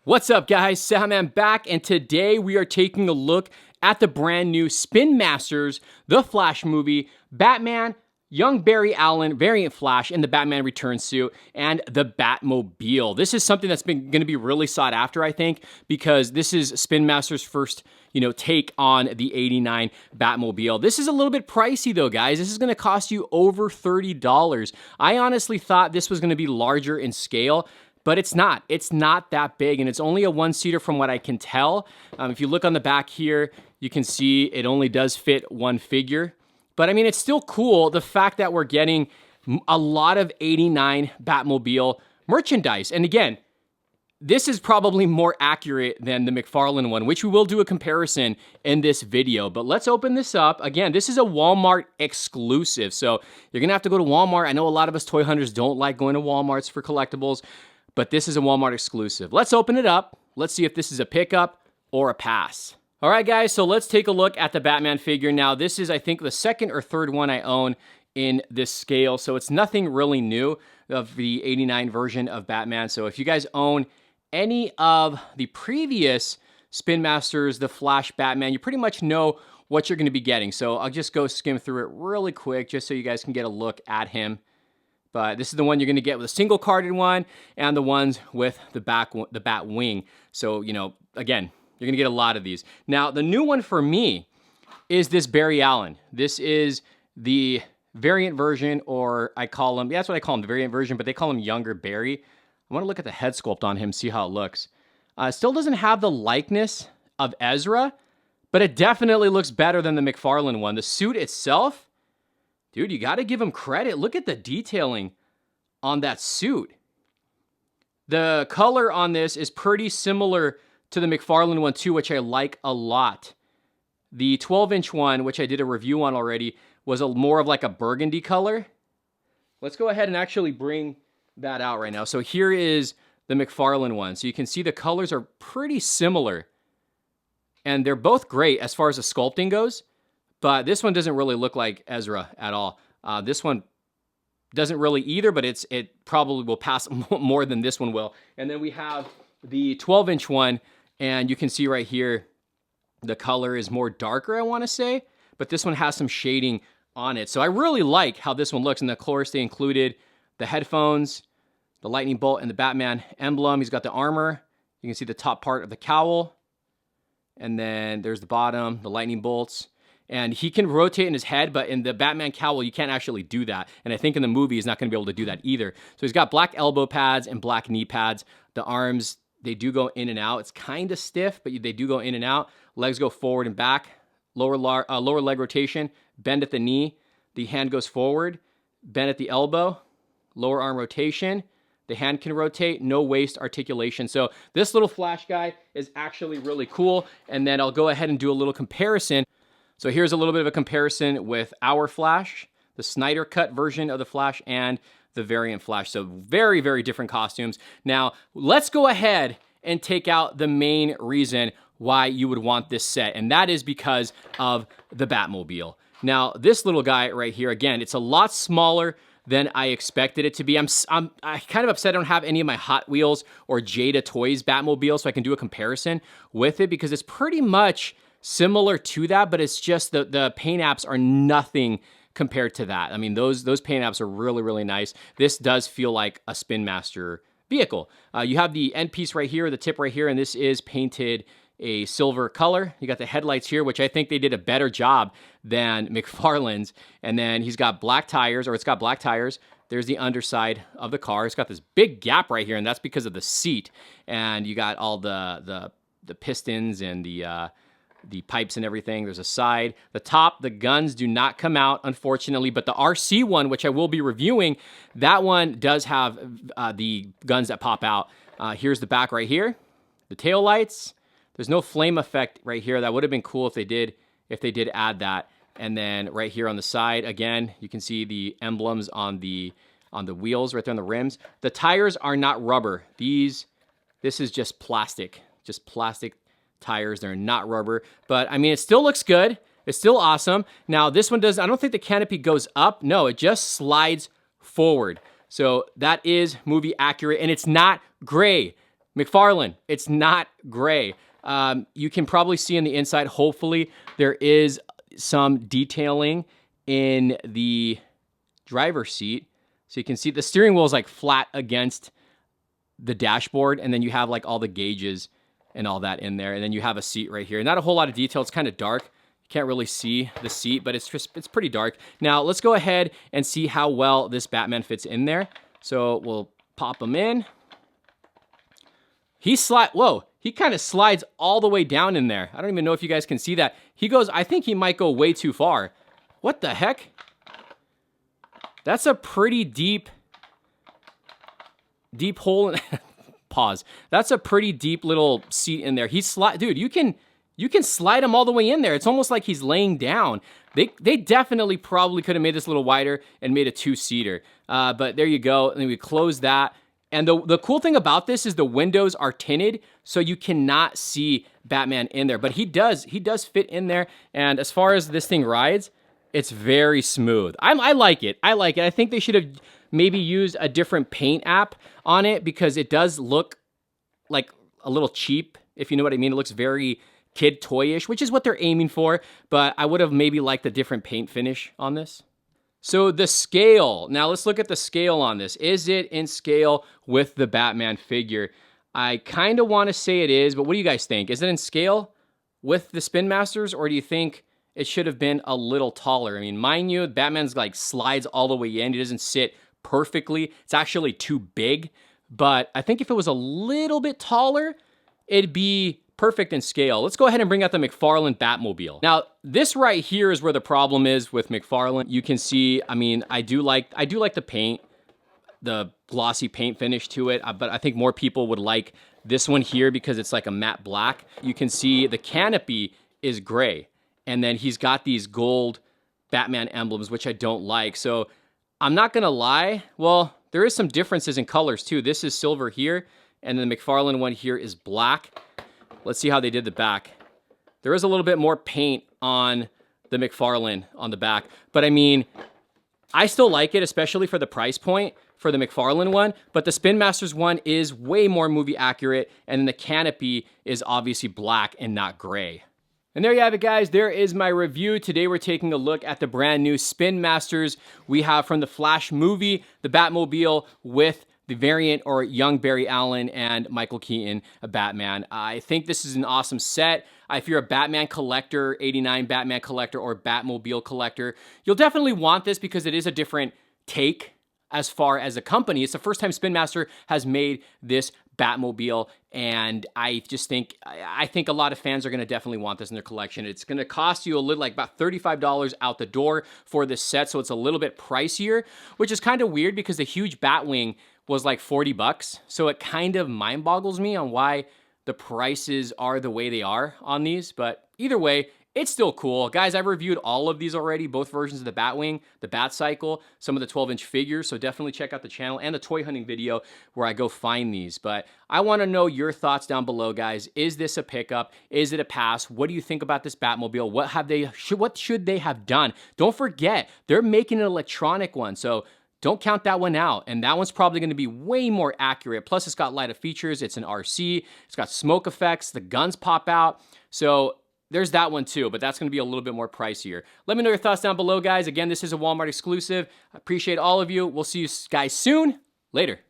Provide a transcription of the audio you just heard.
What's up, guys? Cejaman back, and today we are taking a look at the brand new Spin Masters, The Flash movie, Batman, young Barry Allen, variant Flash in the Batman Returns suit, and the Batmobile. This is something that's going to be really sought after, I think, because this is Spin Masters' first take on the 89 Batmobile. This is a little bit pricey though, guys. This is going to cost you over $30. I honestly thought this was going to be larger in scale, but it's not. It's not that big, and it's only a one-seater from what I can tell. If you look on the back here, you can see it only does fit one figure. But I mean, it's still cool, the fact that we're getting a lot of 89 Batmobile merchandise. And again, this is probably more accurate than the McFarlane one, which we will do a comparison in this video. But let's open this up. Again, this is a Walmart exclusive, so you're gonna have to go to Walmart. I know a lot of us toy hunters don't like going to Walmarts for collectibles, but this is a Walmart exclusive. Let's open it up. Let's see if this is a pickup or a pass. All right, guys, so let's take a look at the Batman figure. Now, this is, I think, the second or third one I own in this scale, so it's nothing really new of the 89 version of Batman. So if you guys own any of the previous Spin Masters, the Flash Batman, you pretty much know what you're going to be getting. So I'll just go skim through it really quick just so you guys can get a look at him. But this is the one you're going to get with a single carded one and the ones with the bat wing. So, again, you're going to get a lot of these. Now, the new one for me is this Barry Allen. This is the variant version, or I call him, that's what I call him, the variant version, but they call him younger Barry. I want to look at the head sculpt on him, see how it looks. It still doesn't have the likeness of Ezra, but it definitely looks better than the McFarlane one. The suit itself, dude, you got to give him credit. Look at the detailing on that suit. The color on this is pretty similar to the McFarlane one too, which I like a lot. The 12-inch one, which I did a review on already, was more of like a burgundy color. Let's go ahead and actually bring that out right now. So here is the McFarlane one. So you can see the colors are pretty similar, and they're both great as far as the sculpting goes. But this one doesn't really look like Ezra at all. This one doesn't really either, but it probably will pass more than this one will. And then we have the 12-inch one, and you can see right here, the color is more darker, I want to say, but this one has some shading on it. So I really like how this one looks. And of course, they included the headphones, the lightning bolt, and the Batman emblem. He's got the armor. You can see the top part of the cowl. And then there's the bottom, the lightning bolts. And he can rotate in his head, but in the Batman cowl, you can't actually do that. And I think in the movie, he's not going to be able to do that either. So he's got black elbow pads and black knee pads. The arms, they do go in and out. It's kind of stiff, but they do go in and out. Legs go forward and back. Lower leg rotation, bend at the knee. The hand goes forward, bend at the elbow. Lower arm rotation. The hand can rotate, no waist articulation. So this little Flash guy is actually really cool. And then I'll go ahead and do a little comparison. So here's a little bit of a comparison with our Flash, the Snyder Cut version of the Flash, and the variant Flash. So very, very different costumes. Now, let's go ahead and take out the main reason why you would want this set, and that is because of the Batmobile. Now, this little guy right here, again, it's a lot smaller than I expected it to be. I'm kind of upset I don't have any of my Hot Wheels or Jada Toys Batmobile, so I can do a comparison with it, because it's pretty much similar to that, but it's just the paint apps are nothing compared to that. I mean, those paint apps are really, really nice. This does feel like a Spin Master vehicle. You have the end piece right here, the tip right here, and this is painted a silver color. You got the headlights here, which I think they did a better job than McFarlane's. And then he's got black tires, or it's got black tires. There's the underside of the car. It's got this big gap right here, and that's because of the seat. And you got all the pistons and the pipes and everything. There's a side. The top, the guns do not come out, unfortunately, but the RC one, which I will be reviewing, that one does have the guns that pop out. Here's the back right here, the tail lights. There's no flame effect right here. That would have been cool if they did add that. And then right here on the side, again, you can see the emblems on the wheels right there on the rims. The tires are not rubber. This is just plastic tires. They're not rubber, but I mean, it still looks good. It's still awesome. Now this one I don't think the canopy goes up. No, it just slides forward. So that is movie accurate, and it's not gray. McFarlane, it's not gray. You can probably see in the inside, hopefully, there is some detailing in the driver's seat. So you can see the steering wheel is like flat against the dashboard, and then you have like all the gauges and all that in there, and then you have a seat right here. Not a whole lot of detail. It's kind of dark. You can't really see the seat, but it's pretty dark. Now let's go ahead and see how well this Batman fits in there. So we'll pop him in. He kind of slides all the way down in there. I don't even know if you guys can see that. I think he might go way too far. What the heck? That's a pretty deep hole in pause. That's a pretty deep little seat in there. Dude, you can slide him all the way in there. It's almost like he's laying down. They definitely probably could have made this a little wider and made a 2-seater. But there you go. And then we close that. And the cool thing about this is the windows are tinted, so you cannot see Batman in there. But he does fit in there. And as far as this thing rides, it's very smooth. I like it. I think they should have maybe used a different paint app on it, because it does look like a little cheap, if you know what I mean. It looks very kid toyish, which is what they're aiming for. But I would have maybe liked a different paint finish on this. So the scale. Now let's look at the scale on this. Is it in scale with the Batman figure? I kind of want to say it is, but what do you guys think? Is it in scale with the Spin Masters, or do you think it should have been a little taller? I mean, mind you, Batman's like slides all the way in. He doesn't sit perfectly. It's actually too big. But I think if it was a little bit taller, it'd be perfect in scale. Let's go ahead and bring out the McFarlane Batmobile. Now, this right here is where the problem is with McFarlane. You can see, I mean, I do like the paint, the glossy paint finish to it, but I think more people would like this one here because it's like a matte black. You can see the canopy is gray, and then he's got these gold Batman emblems, which I don't like. So I'm not gonna lie, well, there is some differences in colors too. This is silver here, and then the McFarlane one here is black. Let's see how they did the back. There is a little bit more paint on the McFarlane on the back, but I mean, I still like it, especially for the price point for the McFarlane one, but the Spin Masters one is way more movie accurate, and then the canopy is obviously black and not gray. And there you have it, guys. There is my review. Today we're taking a look at the brand new Spin Masters we have from the Flash movie, the Batmobile with the variant or young Barry Allen and Michael Keaton, a Batman. I think this is an awesome set. If you're a Batman collector, 89 Batman collector, or Batmobile collector, you'll definitely want this because it is a different take as far as a company. It's the first time Spin Master has made this Batmobile, and I think a lot of fans are going to definitely want this in their collection. It's going to cost you a little, like about $35 out the door for this set, so it's a little bit pricier, which is kind of weird because the huge Batwing was like 40 bucks. So it kind of mind boggles me on why the prices are the way they are on these. But either way, it's still cool. Guys, I've reviewed all of these already, both versions of the Batwing, the Batcycle, some of the 12-inch figures. So definitely check out the channel and the toy hunting video where I go find these. But I want to know your thoughts down below, guys. Is this a pickup? Is it a pass? What do you think about this Batmobile? What should they have done? Don't forget, they're making an electronic one. So don't count that one out. And that one's probably going to be way more accurate. Plus, it's got lighter features. It's an RC. It's got smoke effects. The guns pop out. So there's that one too, but that's going to be a little bit more pricier. Let me know your thoughts down below, guys. Again, this is a Walmart exclusive. I appreciate all of you. We'll see you guys soon. Later.